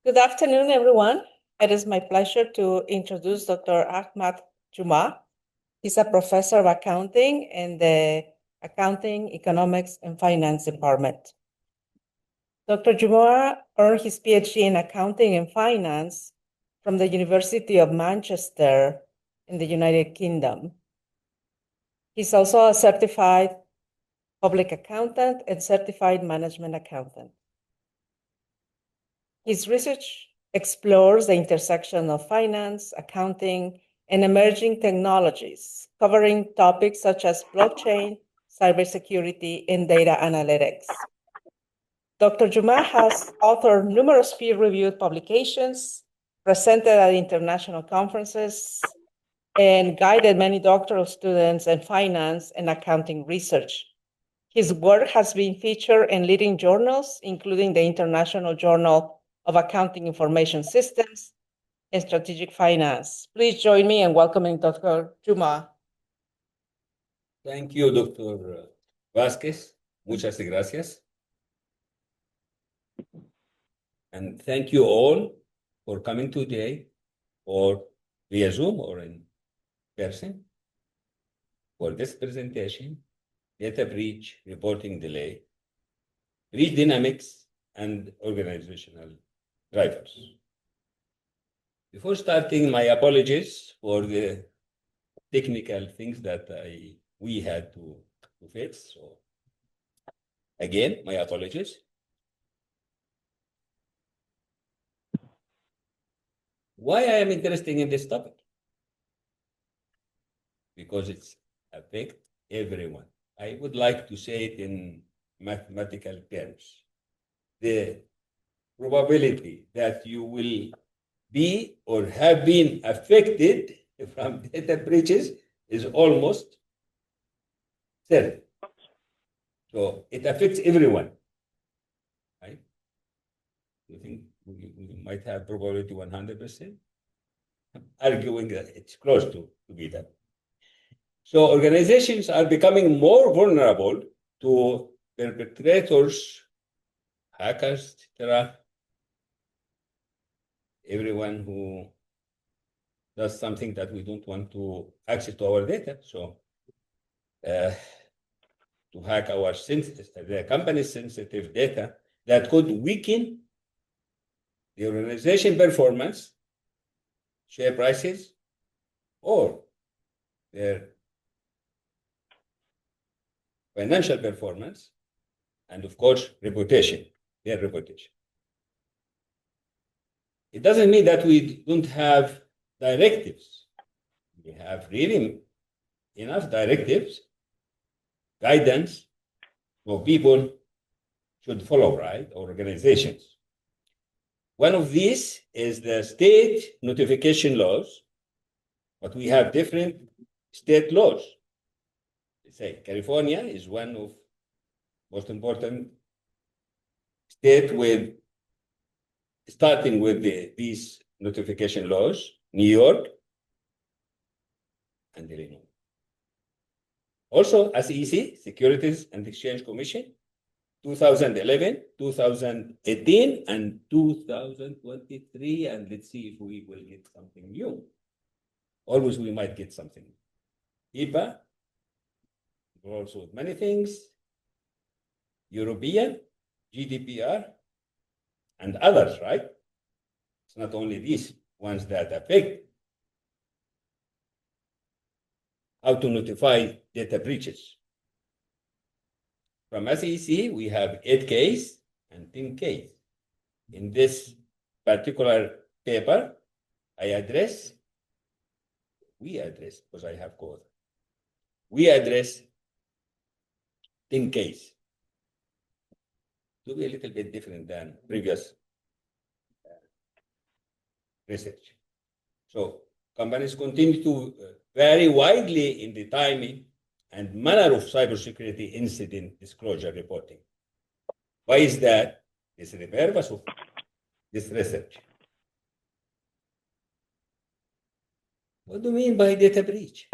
Good afternoon, everyone. It is my pleasure to introduce Dr. Ahmad Jumah. He's a professor of accounting in the Accounting, Economics, and Finance Department. Dr. Jumah earned his PhD in accounting and finance from the University of Manchester in the United Kingdom. He's also a certified public accountant and certified management accountant. His research explores the intersection of finance, accounting, and emerging technologies, covering topics such as blockchain, cybersecurity, and data analytics. Dr. Jumah has authored numerous peer-reviewed publications, presented at international conferences, and guided many doctoral students in finance and accounting research. His work has been featured in leading journals, including the International Journal of Accounting Information Systems and Strategic Finance. Please join me in welcoming Dr. Jumah. Thank you, Dr. Vasquez. Muchas gracias. And thank you all for coming today, or via Zoom or in person, for this presentation, Data Breach Reporting Delay, Breach Dynamics, and Organizational Drivers. Before starting, my apologies for the technical things that we had to fix. So again, my apologies. Why I am interested in this topic? Because it's affect everyone. I would like to say it in mathematical terms. The probability that you will be or have been affected from data breaches is almost certain. So it affects everyone, right? You think we might have probability 100%? I'm arguing that it's close to be that. So organizations are becoming more vulnerable to perpetrators, hackers, etc. Everyone who does something that we don't want to access to our data. So to hack our the company's sensitive data that could weaken the organization performance, share prices, or their financial performance, and of course, reputation, their reputation. It doesn't mean that we don't have directives. We have really enough directives, guidance, for people should follow, right, or organizations. One of these is the state notification laws, but we have different state laws. Say California is one of most important state with starting with these notification laws, New York and Illinois. Also, SEC, Securities and Exchange Commission, 2011, 2018, and 2023, and let's see if we will get something new. Always we might get something. HIPAA, also with many things, European, GDPR, and others, right? It's not only these ones that affect how to notify data breaches. From SEC, we have 8 case and 10 case. In this particular paper, we address, because I have code, we address 10 case. To be a little bit different than previous research. So companies continue to vary widely in the timing and manner of cybersecurity incident disclosure reporting. Why is that? This is the purpose of this research. What do you mean by data breach?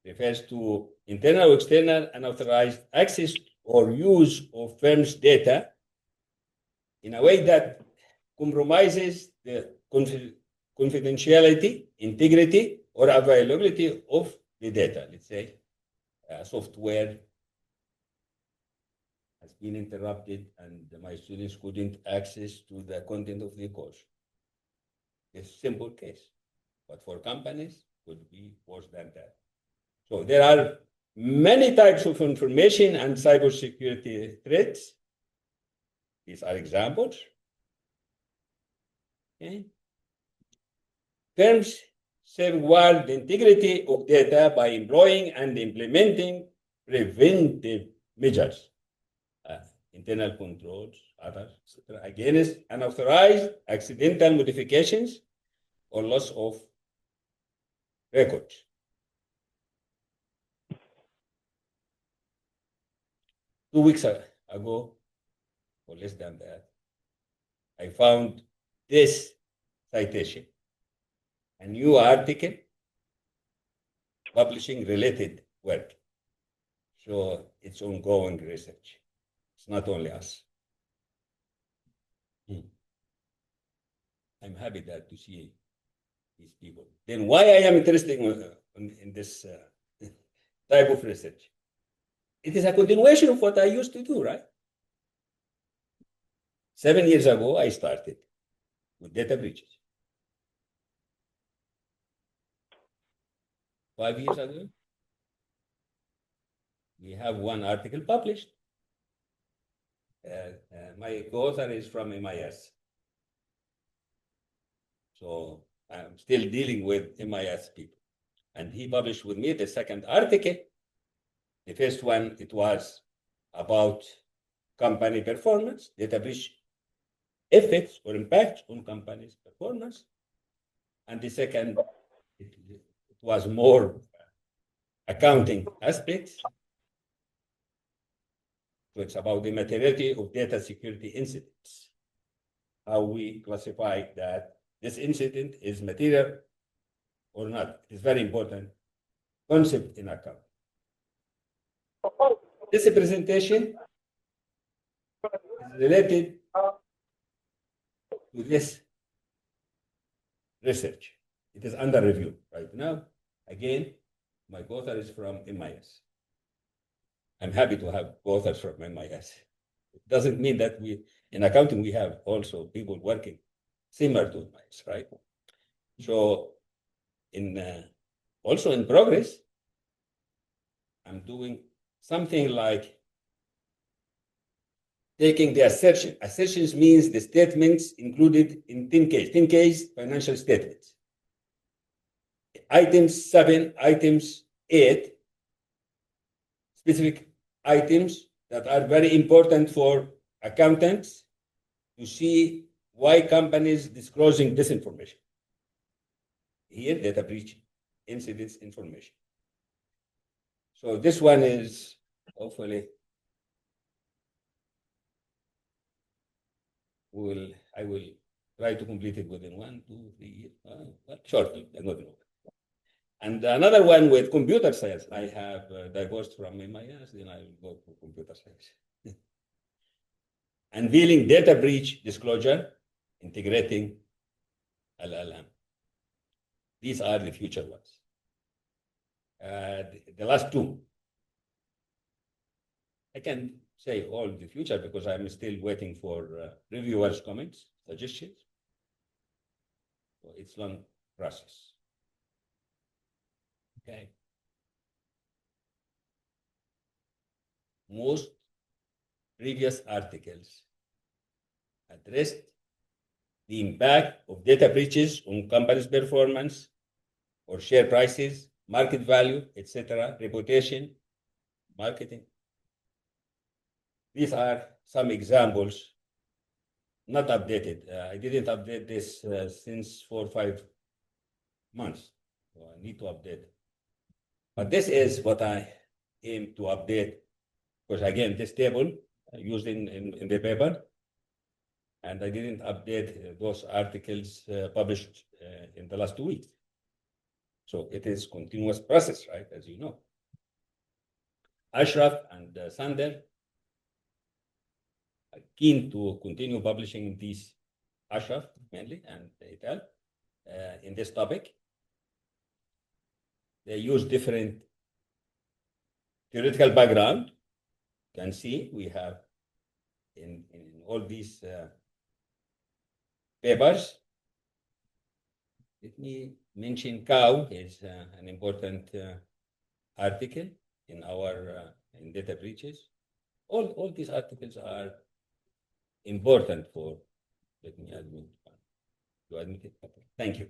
Refers to internal or external unauthorized access or use of firm's data in a way that compromises the confidentiality, integrity, or availability of the data. Let's say software has been interrupted and my students couldn't access to the content of the course. It's a simple case, but for companies, could be worse than that. So there are many types of information and cybersecurity threats. These are examples. Okay. Firms safeguard the integrity of data by employing and implementing preventive measures, internal controls, others, etc., against unauthorized accidental modifications or loss of records. 2 weeks ago, or less than that, I found this citation, a new article publishing related work. So it's ongoing research. It's not only us. I'm happy that to see these people. Then why I am interested in this type of research? It is a continuation of what I used to do, right? 7 years ago, I started with data breaches. 5 years ago, we have one article published. My co-author is from MIS. So I'm still dealing with MIS people. And he published with me the second article. The first one, it was about company performance, data breach effects or impacts on companies' performance. And the second, it was more accounting aspects. So it's about the materiality of data security incidents, how we classify that this incident is material or not. It's very important concept in account. This presentation is related to this research. It is under review right now. Again, my co-author is from MIS. I'm happy to have co-authors from MIS. It doesn't mean that in accounting, we have also people working similar to MIS, right? So also in progress, I'm doing something like taking the assertion. Assertions means the statements included in 10Ks. 10Ks, financial statements. Items 7, items 8, specific items that are very important for accountants to see why companies disclosing this information. Here, data breach incidents information. So this one is hopefully I will try to complete it within 1, 2, 3 years. But shortly, not long. And another one with computer science. I have divorced from MIS, then I will go to computer science. Unveiling data breach disclosure, integrating LLM. These are the future ones. The last two, I can say all the future because I'm still waiting for reviewers' comments, suggestions. So it's long process. Okay. Most previous articles addressed the impact of data breaches on companies' performance or share prices, market value, etc., reputation, marketing. These are some examples, not updated. I didn't update this since 4 or 5 months. So I need to update. But this is what I aim to update, because again, this table used in the paper, and I didn't update those articles published in the last 2 weeks. So it is continuous process, right, as you know. Ashraf and Sander keen to continue publishing these, Ashraf mainly and Ital, in this topic. They use different theoretical background. You can see we have in all these papers. Let me mention cow is an important article in our in data breaches. All these articles are important for, let me admit, to admit it. Thank you.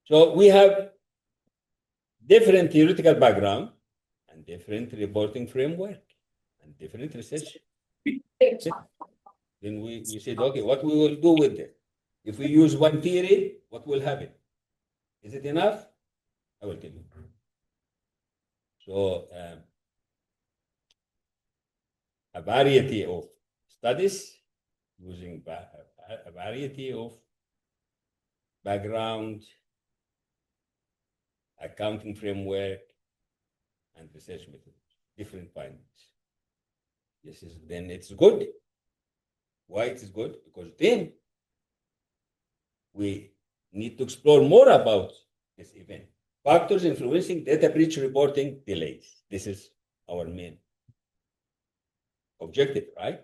So we have different theoretical background and different reporting framework and different research. Then we said, okay, what we will do with it? If we use one theory, what will happen? Is it enough? I will tell you. So a variety of studies using a variety of background, accounting framework, and research methods, different findings. Then it's good. Why it is good? Because then we need to explore more about this event. Factors influencing data breach reporting delays. This is our main objective, right?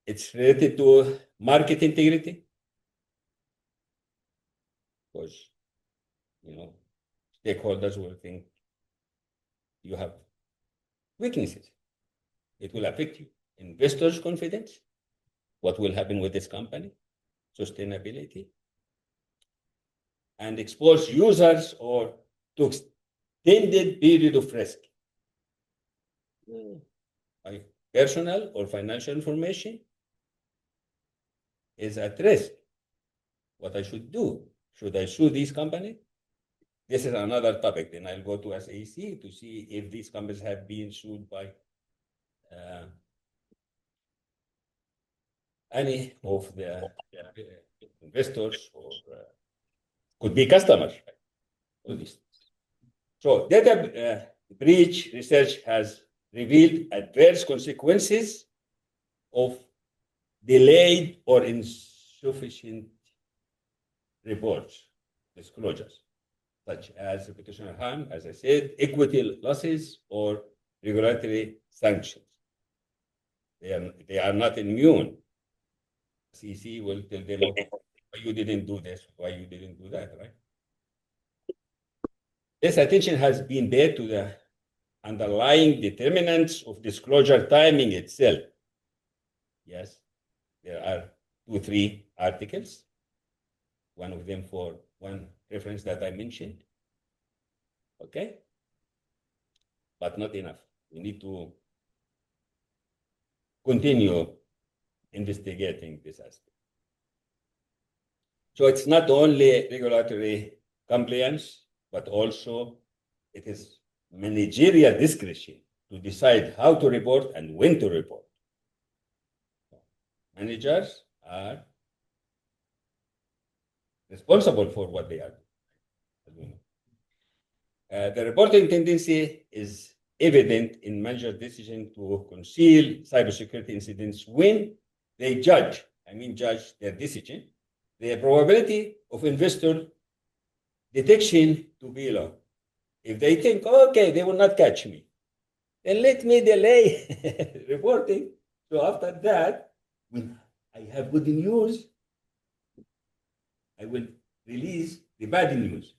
It's related to market integrity. Because, stakeholders will think you have weaknesses. It will affect you. Investors' confidence, what will happen with this company, sustainability, and expose users or to extended period of risk. Personal or financial information is at risk. What I should do? Should I sue these companies? This is another topic. Then I'll go to SEC to see if these companies have been sued by any of the investors or could be customers. So data breach research has revealed adverse consequences of delayed or insufficient reports, disclosures, such as reputational harm, as I said, equity losses, or regulatory sanctions. They are not immune. SEC will tell them, okay, why you didn't do this, why you didn't do that, right? This attention has been paid to the underlying determinants of disclosure timing itself. Yes, there are 2-3 articles, one of them for one reference that I mentioned. Okay? But not enough. We need to continue investigating this aspect. So it's not only regulatory compliance, but also it is managerial discretion to decide how to report and when to report. Managers are responsible for what they are doing. The reporting tendency is evident in manager decision to conceal cybersecurity incidents when they judge their decision, the probability of investor detection to be low. If they think, okay, they will not catch me, then let me delay reporting. So after that, when I have good news, I will release the bad news.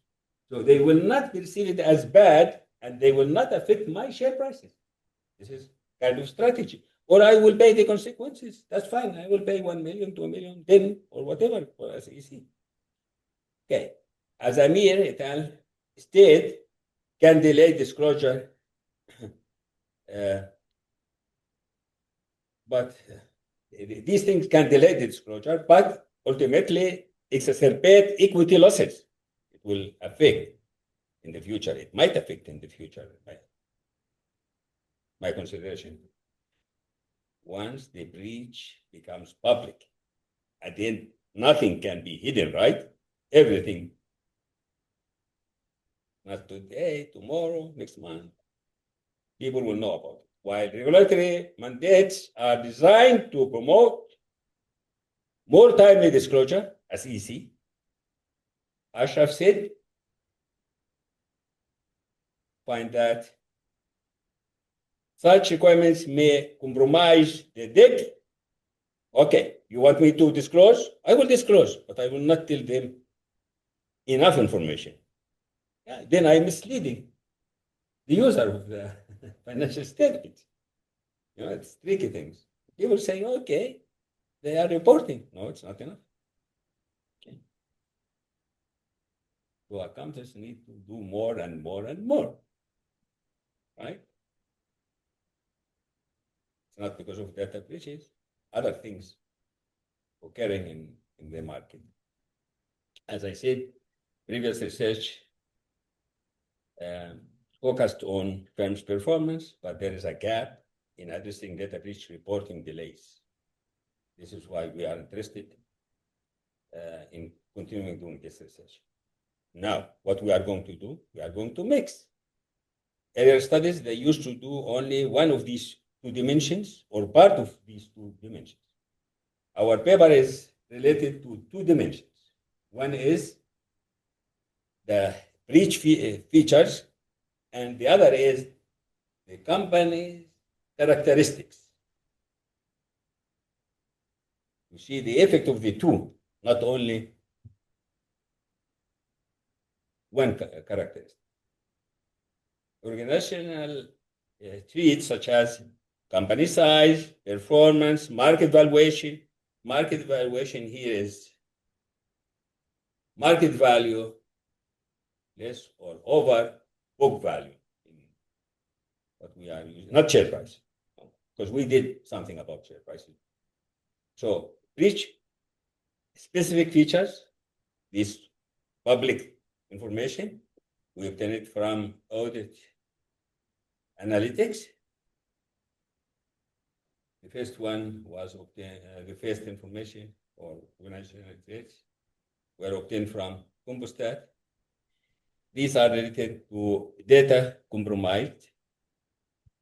So they will not perceive it as bad and they will not affect my share prices. This is kind of strategy. Or I will pay the consequences. That's fine. I will pay 1 million, 2 million, 10, or whatever for SEC. Okay. As Amir et al. State can delay disclosure, but these things can delay the disclosure, but ultimately exacerbate equity losses. It will affect in the future. It might affect in the future. My consideration. Once the breach becomes public, at the end, nothing can be hidden, right? Everything. Not today, tomorrow, next month. People will know about it. while regulatory mandates are designed to promote more timely disclosure, as EC, Ashraf said, find that such requirements may compromise the depth. Okay, you want me to disclose? I will disclose, but I will not tell them enough information. Yeah, then I'm misleading the user of the financial statement. It's tricky things. People say, okay, they are reporting. No, it's not enough. Okay. So accountants need to do more and more and more, right? It's not because of data breaches, other things occurring in the market. As I said, previous research focused on firms' performance, but there is a gap in addressing data breach reporting delays. This is why we are interested in continuing doing this research. Now, what we are going to do, we are going to mix. Earlier studies, they used to do only one of these two dimensions or part of these two dimensions. Our paper is related to two dimensions. One is the breach features, and the other is the company's characteristics. You see the effect of the two, not only one characteristic. Organizational traits such as company size, performance, market valuation. Market valuation here is market value less or over book value. What we are using, not share price, because we did something about share prices. So breach specific features, this public information, we obtain it from audit analytics. The first one was obtained, the first information or organizational traits were obtained from Compustat. These are related to data compromised,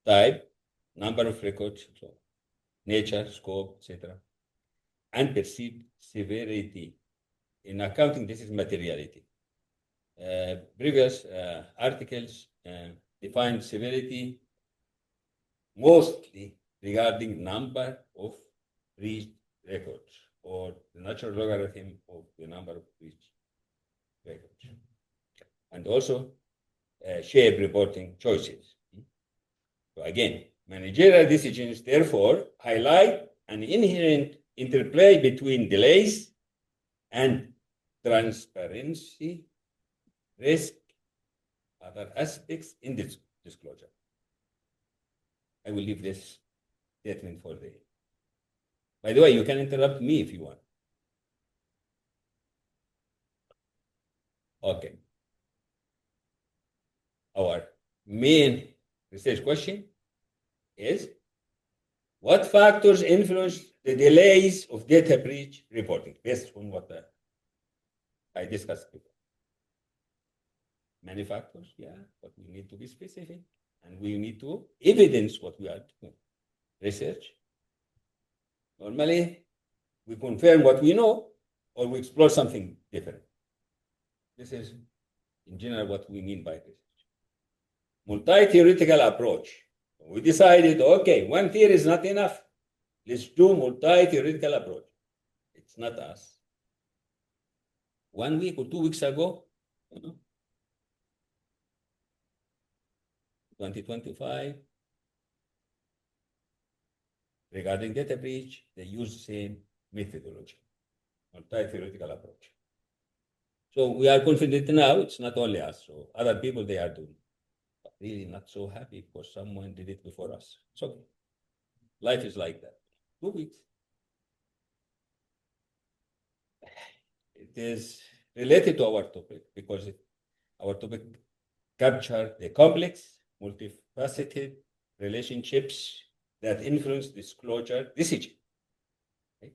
type, number of records, so nature, scope, etc., and perceived severity. In accounting, this is materiality. Previous articles defined severity mostly regarding number of breached records or the natural logarithm of the number of breached records. And also shared reporting choices. So again, managerial decisions therefore highlight an inherent interplay between delays and transparency, risk, other aspects in this disclosure. I will leave this statement for the. By the way, you can interrupt me if you want. Okay. Our main research question is, what factors influence the delays of data breach reporting based on what I discussed before? Many factors, yeah, but we need to be specific and we need to evidence what we are doing. Research. Normally, we confirm what we know or we explore something different. This is, in general, what we mean by research. Multi-theoretical approach. We decided, okay, one theory is not enough. Let's do multi-theoretical approach. It's not us. 1 week or 2 weeks ago, 2025, regarding data breach, they use the same methodology, multi-theoretical approach. So we are confident now, it's not only us, so other people, they are doing. But really not so happy because someone did it before us. So life is like that. 2 weeks. It is related to our topic because our topic captures the complex, multifaceted relationships that influence disclosure decision. Okay?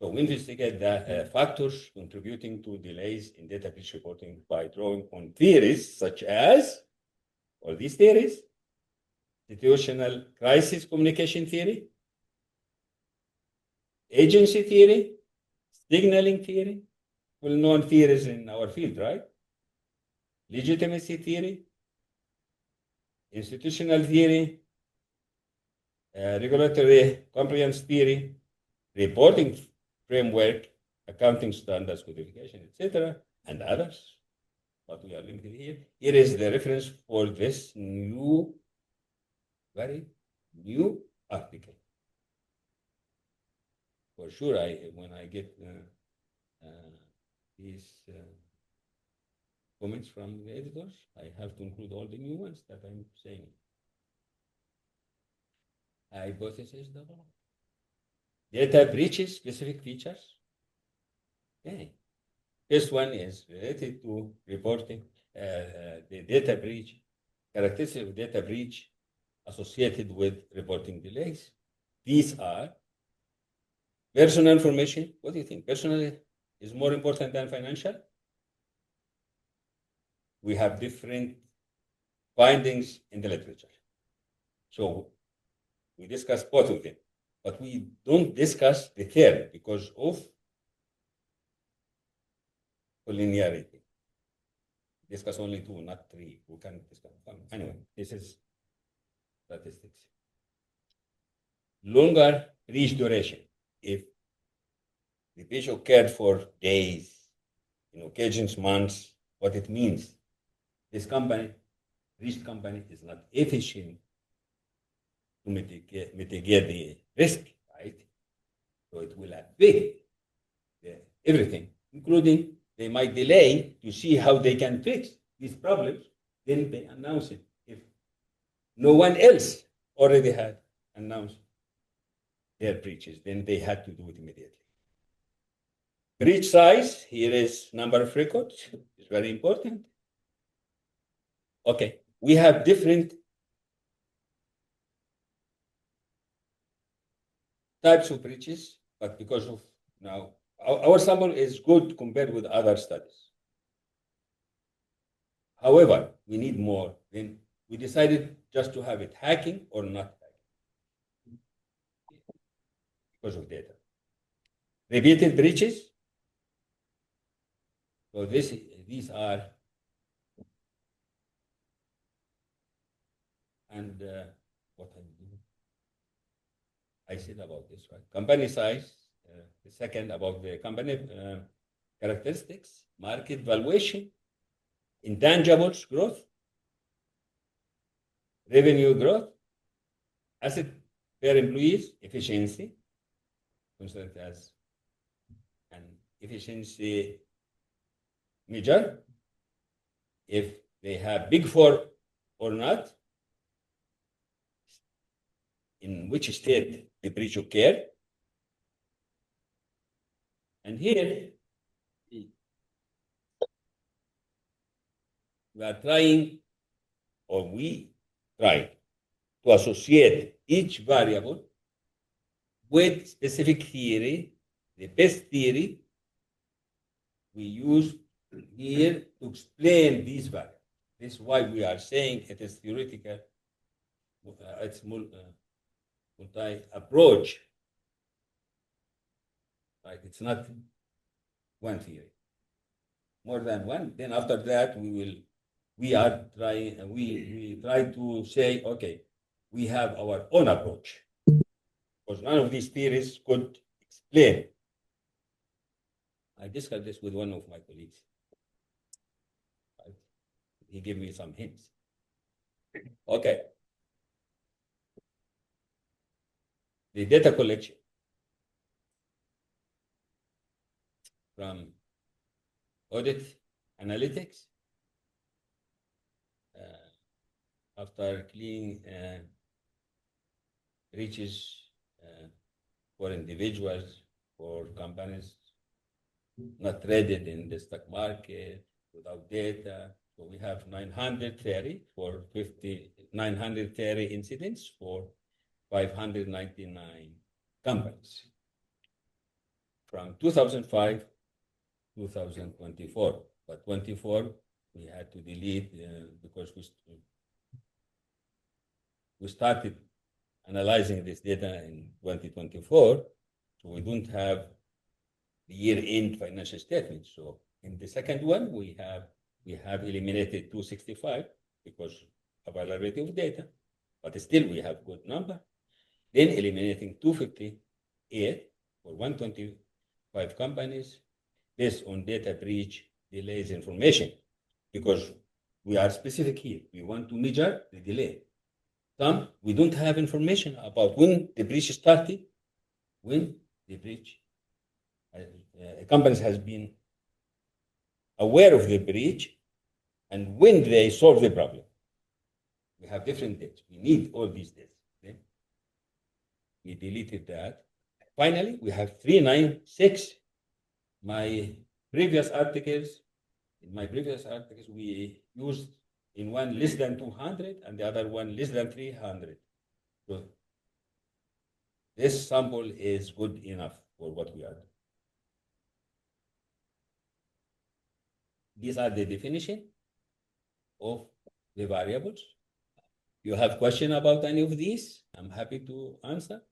So we investigate the factors contributing to delays in data breach reporting by drawing on theories such as, all these theories, situational crisis communication theory, agency theory, signaling theory, well-known theories in our field, right? Legitimacy theory, institutional theory, regulatory compliance theory, reporting framework, accounting standards codification, etc., and others. But we are limited here. Here is the reference for this new, very new article. For sure, when I get these comments from the editors, I have to include all the new ones that I'm saying. Hypothesis development. Data breaches, specific features. Okay. First one is related to reporting the data breach, characteristic of data breach associated with reporting delays. These are personal information. What do you think? Personal is more important than financial? We have different findings in the literature. So we discuss both of them, but we don't discuss the third because of collinearity. Discuss only two, not three. We can discuss. Anyway, this is statistics. Longer breach duration. If the breach occurred for days, in occasions months, what it means. This company, breached company, is not efficient to mitigate the risk, right? So it will affect everything, including they might delay to see how they can fix these problems. Then they announce it. If no one else already had announced their breaches, then they had to do it immediately. Breach size, here is number of records. It's very important. Okay, we have different types of breaches, but because of now, our sample is good compared with other studies. However, we need more. Then we decided just to have it hacking or not hacking because of data. Repeated breaches. So these are, and what I said about this, right? Company size. The second about the company characteristics, market valuation, intangibles growth, revenue growth, asset per employees, efficiency, considered as an efficiency measure, if they have big four or not, in which state the breach occurred. And here, we are trying, or we try to associate each variable with specific theory, the best theory we use here to explain these variables. This is why we are saying it is theoretical, it's multi-approach. Right? It's not one theory. More than one. Then after that, we try to say, okay, we have our own approach. Because none of these theories could explain. I discussed this with one of my colleagues. Right? He gave me some hints. Okay. The data collection from audit analytics after cleaning breaches for individuals, for companies not traded in the stock market, without data. So we have 930 for 930 incidents for 599 companies from 2005 2024. But 24 we had to delete because we started analyzing this data in 2024, so we don't have the year-end financial statements. So in the second one, we have eliminated 265 because availability of data, but still we have good number. Then eliminating 258 for 125 companies based on data breach delays information, because we are specific here. We want to measure the delay. Some we don't have information about when the breach started, when the breach companies has been aware of the breach, and when they solve the problem. We have different dates. We need all these dates. Okay? We deleted that. Finally, we have 396. In my previous articles, we used in one less than 200 and the other one less than 300. So this sample is good enough for what we are doing. These are the definition of the variables. You have question about any of these? I'm happy to answer.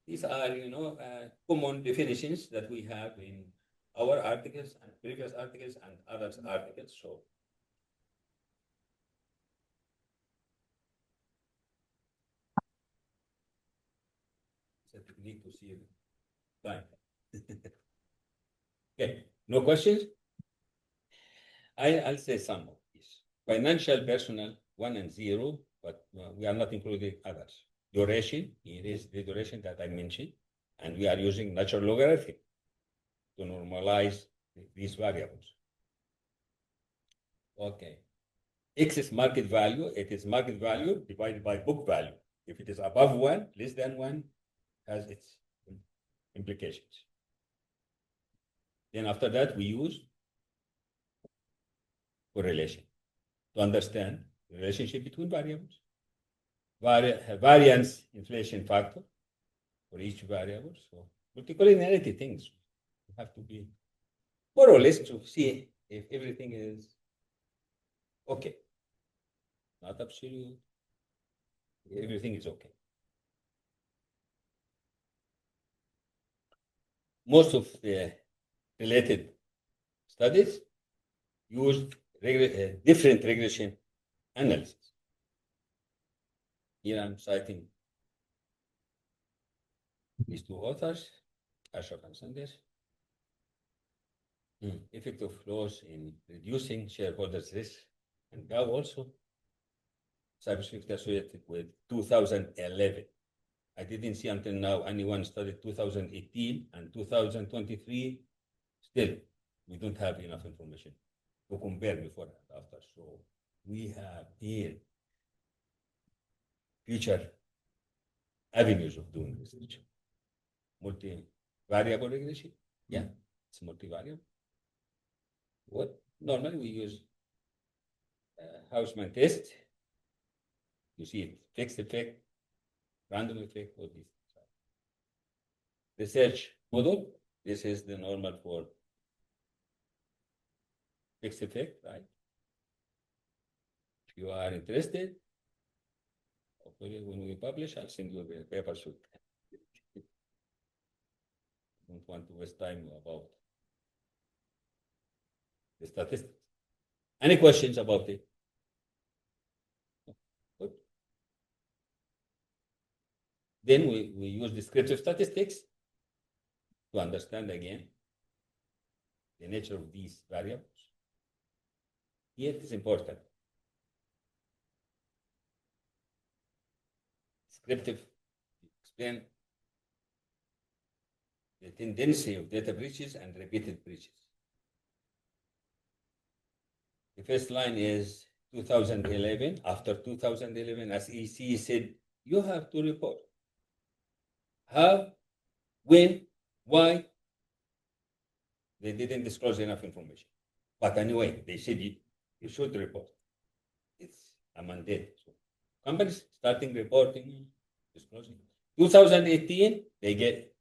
These are, common definitions that we have in our articles and previous articles and others articles. So it's a technique to see time. Okay, no questions? I'll say some of these. Financial personnel 1 and 0, but we are not including others. Duration, here is the duration that I mentioned, and we are using natural logarithm to normalize these variables. Okay. X is market value. It is market value divided by book value. If it is above 1, less than 1, has its implications. Then after that, we use correlation to understand the relationship between variables. Variance inflation factor for each variable. So multicollinearity things have to be more or less to see if everything is okay. Not absolute. Everything is okay. Most of the related studies used different regression analysis. Here I'm citing these two authors, Ashok and Sanders. Effect of laws in reducing shareholders' risk, and Gao also. Cybersecurity associated with 2011. I didn't see until now anyone studied 2018 and 2023. Still, we don't have enough information to compare before and after. So we have here future avenues of doing research. Multi-variable regression. Yeah, it's multi-variable. What normally we use Hausman test. You see it, fixed effect, random effect, all these. Research model. This is the normal for fixed effect, right? If you are interested, hopefully when we publish, I'll send you the paper soon. Don't want to waste time about the statistics. Any questions about it? Good. Then we use descriptive statistics to understand again the nature of these variables. Here it is important. Descriptive explain the tendency of data breaches and repeated breaches. The first line is 2011. After 2011, as EC said, you have to report. How, when, why? They didn't disclose enough information. But anyway, they said you should report. It's a mandate. So companies starting reporting, disclosing. 2018, they get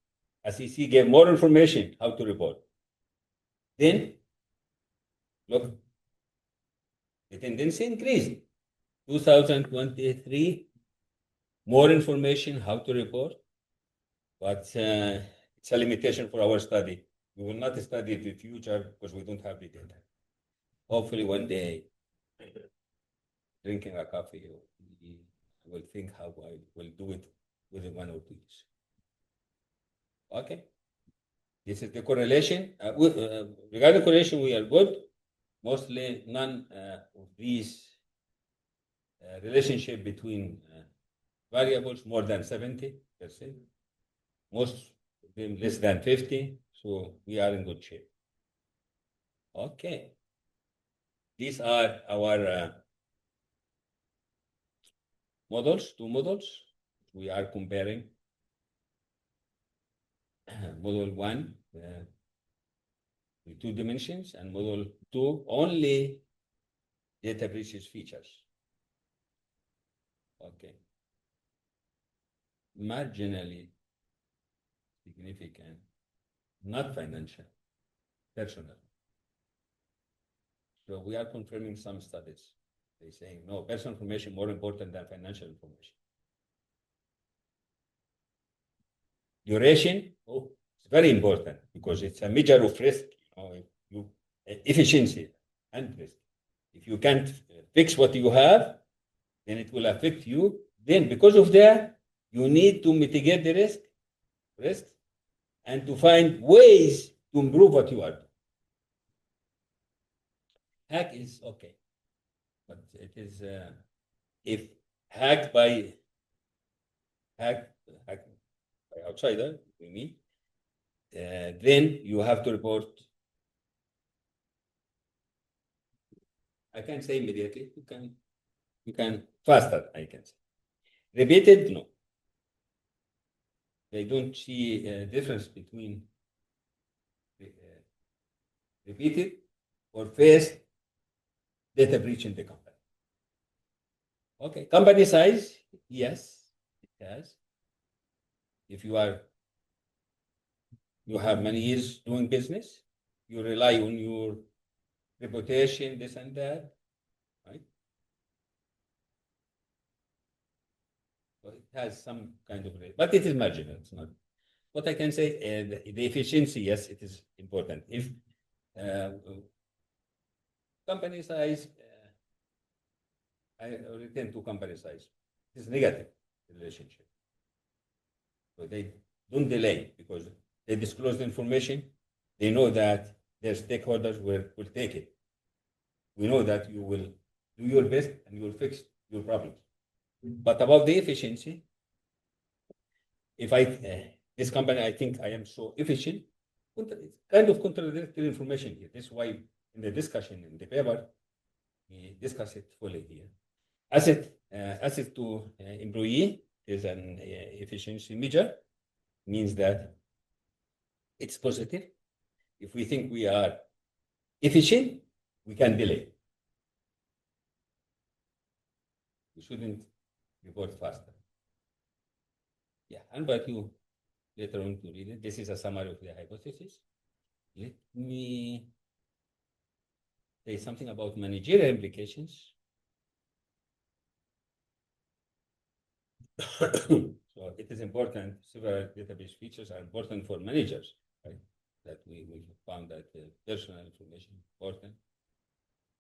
SEC gave more information how to report. Then, look, the tendency increased. 2023, more information how to report, but it's a limitation for our study. We will not study the future because we don't have the data. Hopefully, one day, drinking a coffee, we will think how I will do it within 1 or 2 years. Okay. This is the correlation. Regarding correlation, we are good. Mostly none of these relationship between variables more than 70%. Most of them less than 50. So we are in good shape. Okay. These are our models, two models. We are comparing model 1 with 2 dimensions and model 2 only data breaches features. Okay. Marginally significant, not financial, personal. So we are confirming some studies. They're saying, no, personal information more important than financial information. Duration, oh, it's very important because it's a measure of risk, efficiency and risk. If you can't fix what you have, then it will affect you. Then because of that, you need to mitigate the risk, and to find ways to improve what you are doing. Hack is okay, but it is if hacked by outsider, we mean, then you have to report. I can say immediately. You can faster. I can say repeated. No, they don't see a difference between repeated or first data breach in the company. Okay, company size, yes, it has. If you have many years doing business, you rely on your reputation, this and that, right? So it has some kind of rate, but it is marginal. It's not. What I can say, the efficiency, yes, it is important. If company size, I return to company size. It is negative relationship. So they don't delay because they disclose the information. They know that their stakeholders will take it. We know that you will do your best and you will fix your problems. But about the efficiency, if this company, I think I am so efficient, it's kind of contradictory information here. This is why in the discussion in the paper, we discuss it fully here. Asset to employee is an efficiency measure, means that it's positive. If we think we are efficient, we can delay. We shouldn't report faster. Yeah, I'll invite you later on to read it. This is a summary of the hypothesis. Let me say something about managerial implications. So it is important, several database features are important for managers, right? That we found that personal information is important.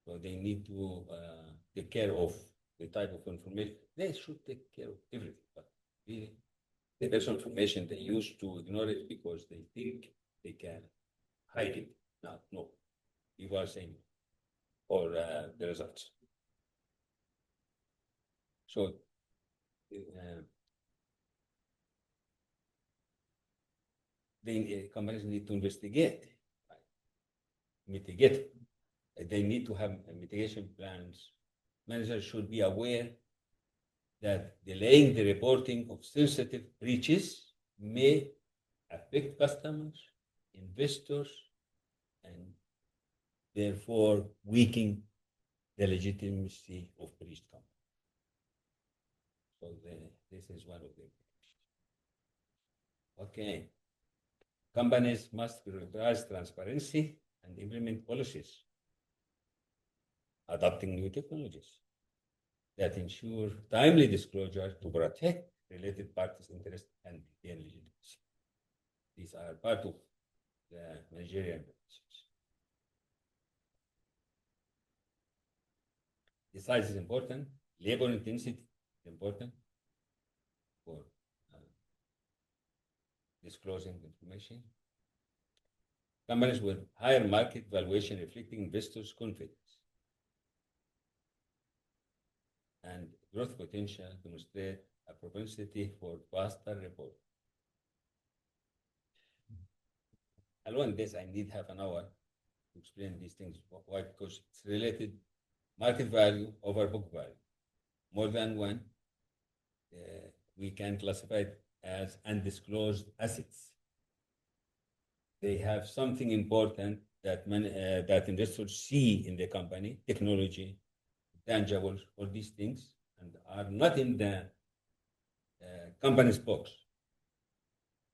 So they need to take care of the type of information. They should take care of everything, but really, the personal information, they used to ignore it because they think they can hide it. No, you are saying, or the results. So the companies need to investigate, mitigate. They need to have mitigation plans. Managers should be aware that delaying the reporting of sensitive breaches may affect customers, investors, and therefore weaken the legitimacy of breached companies. So this is one of the Okay. Companies must prioritize transparency and implement policies, adopting new technologies that ensure timely disclosure to protect related parties' interests and maintain legitimacy. These are part of the managerial relations. The size is important. Labor intensity is important for disclosing information. Companies with higher market valuation reflecting investors' confidence and growth potential demonstrate a propensity for faster reporting. Alone this, I need half an hour to explain these things. Why? Because it's related market value over book value. More than one, we can classify it as undisclosed assets. They have something important that that investors see in the company, technology, tangibles, all these things, and are not in the company's books,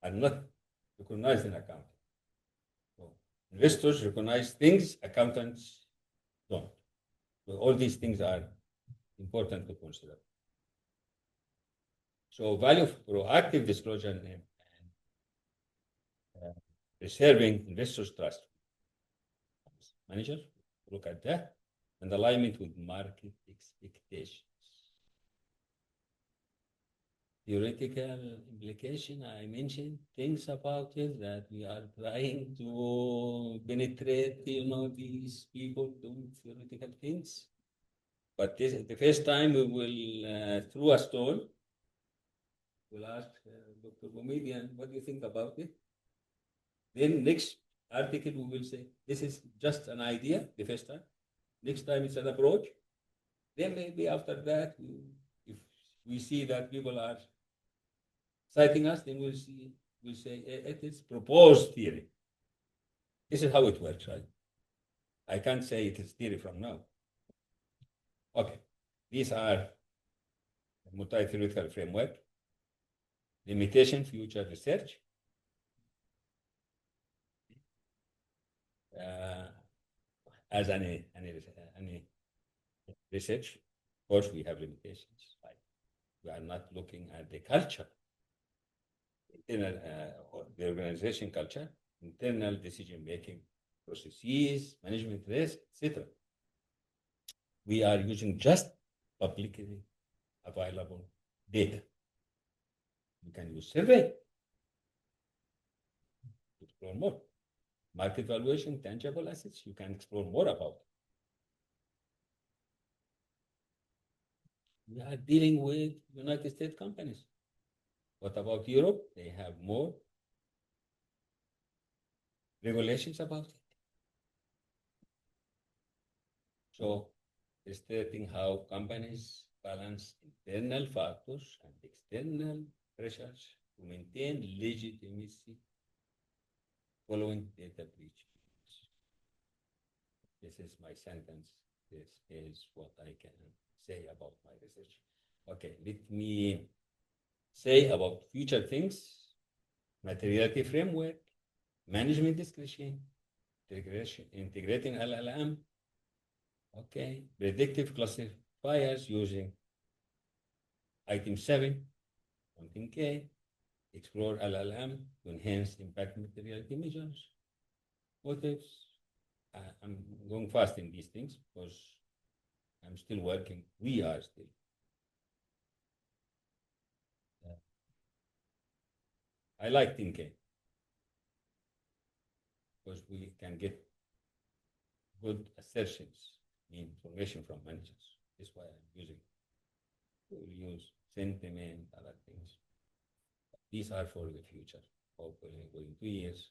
are not recognized in accounting. So investors recognize things, accountants don't. So all these things are important to consider. So value of proactive disclosure and preserving investors' trust. Managers look at that and alignment with market expectations. Theoretical implication, I mentioned things about it that we are trying to penetrate, these people doing theoretical things. But this is the first time we will, through a stone, we'll ask Dr. Comedian, what do you think about it? Then next article, we will say, this is just an idea, the first time. Next time it's an approach. Then maybe after that, if we see that people are citing us, then we'll say it is proposed theory. This is how it works, right? I can't say it is theory from now. Okay, these are multi-theoretical framework, limitation, future research. As any research, of course, we have limitations. Like we are not looking at the culture, internal, the organization culture, internal decision-making processes, management risk, etc. We are using just publicly available data. You can use survey to explore more. Market valuation, tangible assets, you can explore more about it. We are dealing with United States companies. What about Europe? They have more regulations about it. So, stating how companies balance internal factors and external pressures to maintain legitimacy following data breach. This is my sentence. This is what I can say about my research. Okay, let me say about future things: materiality framework, management discretion, integrating LLM. Okay, predictive classifiers using item 7, something K, explore LLM to enhance impact materiality measures. What if I'm going fast in these things because I'm still working. We are still. I like thinking because we can get good assertions, information from managers. That's why I'm using it. We'll use sentiment, other things. These are for the future. Hopefully, within 2 years,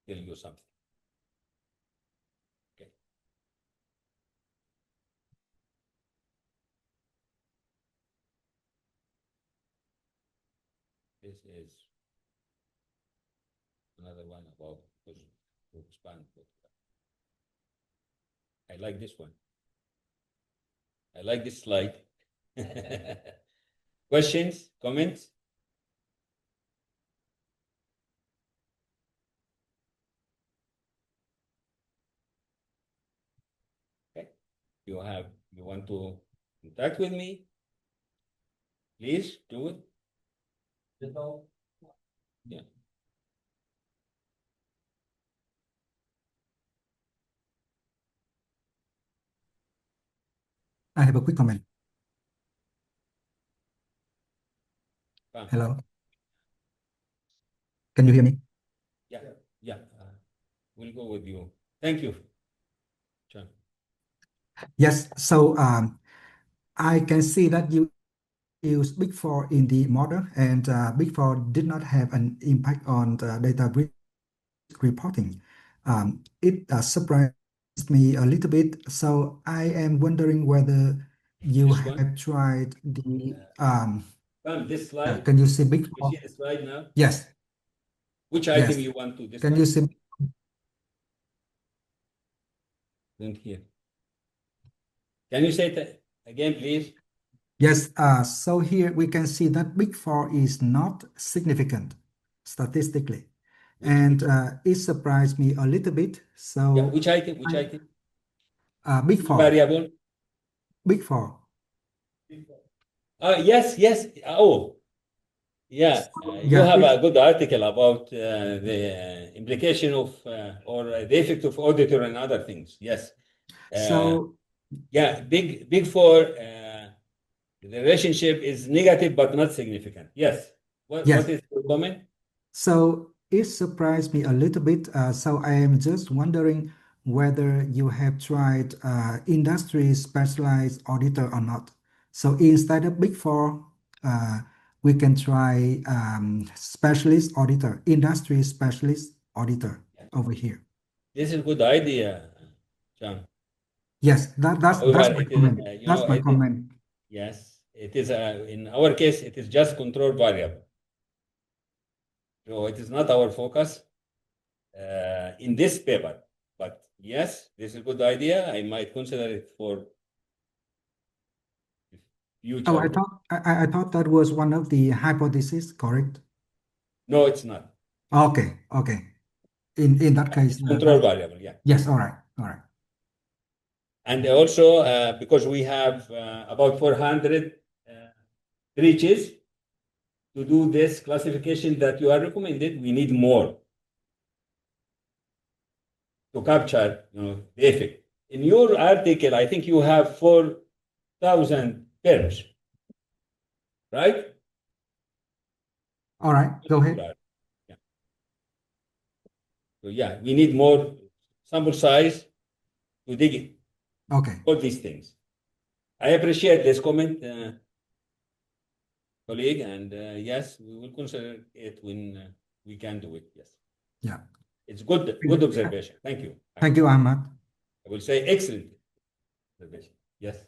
tell you something. Okay. This is another one about to expand. I like this one. I like this slide. Questions, comments? you want to contact with me, please do it. Yeah. I have a quick comment. Fine. Hello. Can you hear me? Yeah, yeah. We'll go with you. Thank you, John. Yes. So I can see that you use Big Four in the model, and Big Four did not have an impact on the data breach reporting. It surprised me a little bit. So I am wondering whether you This one? have tried the This slide. can you see Big You Four? see the slide now? Yes. Which Yes. item you want to discuss? Can you see? Don't hear. Can you say it again, please? Yes, so here we can see that Big Four is not significant statistically. And it surprised me a little bit. So Yeah, which item? Which item? Big Four. Variable. Big Four. Yes, yes. Oh, yeah. You Yeah, have a good article about the implication of or the effect of auditor and other things. Yes. so Yeah, big four. The relationship is negative but not significant. Yes. yes. What is your comment? So it surprised me a little bit. So I am just wondering whether you have tried industry specialized auditor or not. So instead of Big Four, we can try specialist auditor, industry specialist auditor over here. This is a good idea, John. Yes, that's However, my it is, comment. you That's know, my it is, comment. yes, it is, in our case, it is just control variable. So it is not our focus in this paper. But yes, this is a good idea. I might consider it for Oh, I future. thought I thought that was one of the hypotheses, correct? No, it's not. Okay, okay. In that case, It's control variable, yeah. yes, all right, all right. And also, because we have about 400 breaches to do this classification that you are recommended, we need more to capture, the effect. In your article, I think you have 4,000 terms, right? All right, go ahead. Yeah. So yeah, we need more sample size to dig it. Okay. All these things. I appreciate this comment, colleague, and yes, we will consider it when we can do it. Yes. Yeah. It's good observation. Thank you. Thank you, Ahmad. I will say excellent observation. Yes.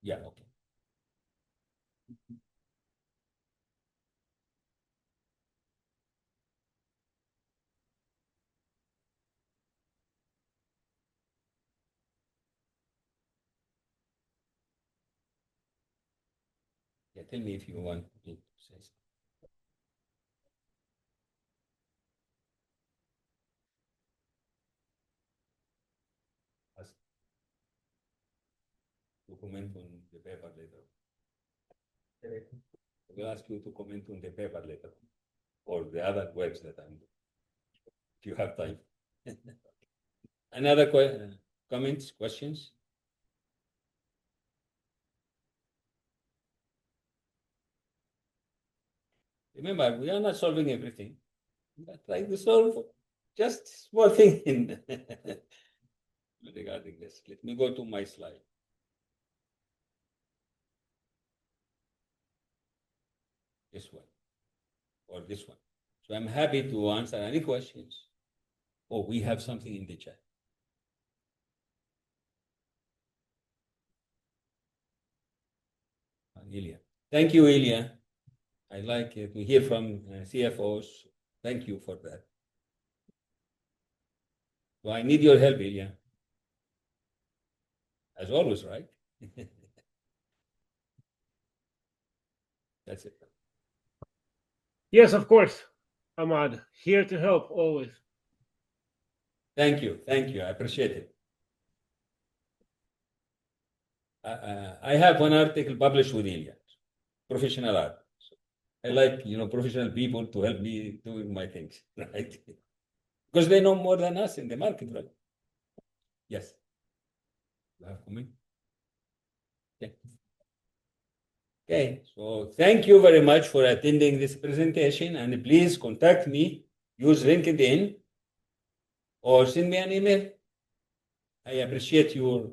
Yeah, okay. Yeah, tell me if you want to say something. To comment on the paper later. I will ask you to comment on the paper later or the other webs that I'm doing, if you have time. Another comments, questions? Remember, we are not solving everything. We are trying to solve just small thing in regarding this. Let me go to my slide. This one or this one. So I'm happy to answer any questions. Oh, we have something in the chat. Ilya. Thank you, Ilya. I like it. We hear from CFOs. Thank you for that. So I need your help, Ilya. As always, right? That's it. Yes, of course. Ahmad, here to help always. Thank you. Thank you. I appreciate it. I have one article published with Ilya, professional art. So I like, professional people to help me doing my things, right? Because they know more than us in the market, right? Yes. You have comment? Okay. Okay, so thank you very much for attending this presentation, and please contact me, use LinkedIn, or send me an email. I appreciate your